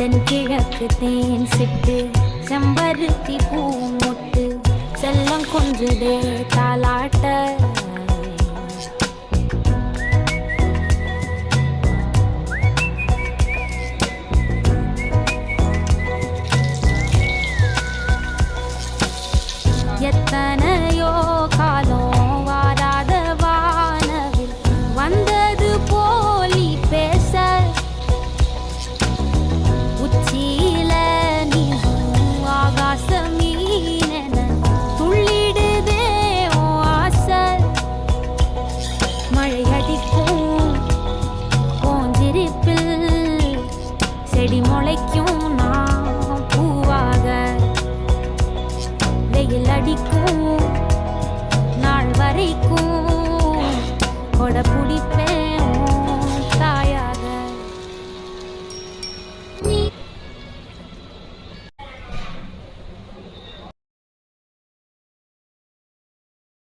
தென்கிழக்கு தேன் சிட்டு செம்பருத்தி பூ முட்டு செல்லம் கொஞ்சுதே தாலாட்ட எத்தனையோ காலம் வாராத வானவில் வந்தது போலி பேச உச்சியில நீயும் ஆகாச மீனென துள்ளிடுதே உன் ஆசை மழையடிக்கும் போஞ்சிரிப்பில் செடி முளைக்கும் நான் பூவாக வெயில் அடிக்கும் நாள் வரைக்கும் கொடை பிடிப்பே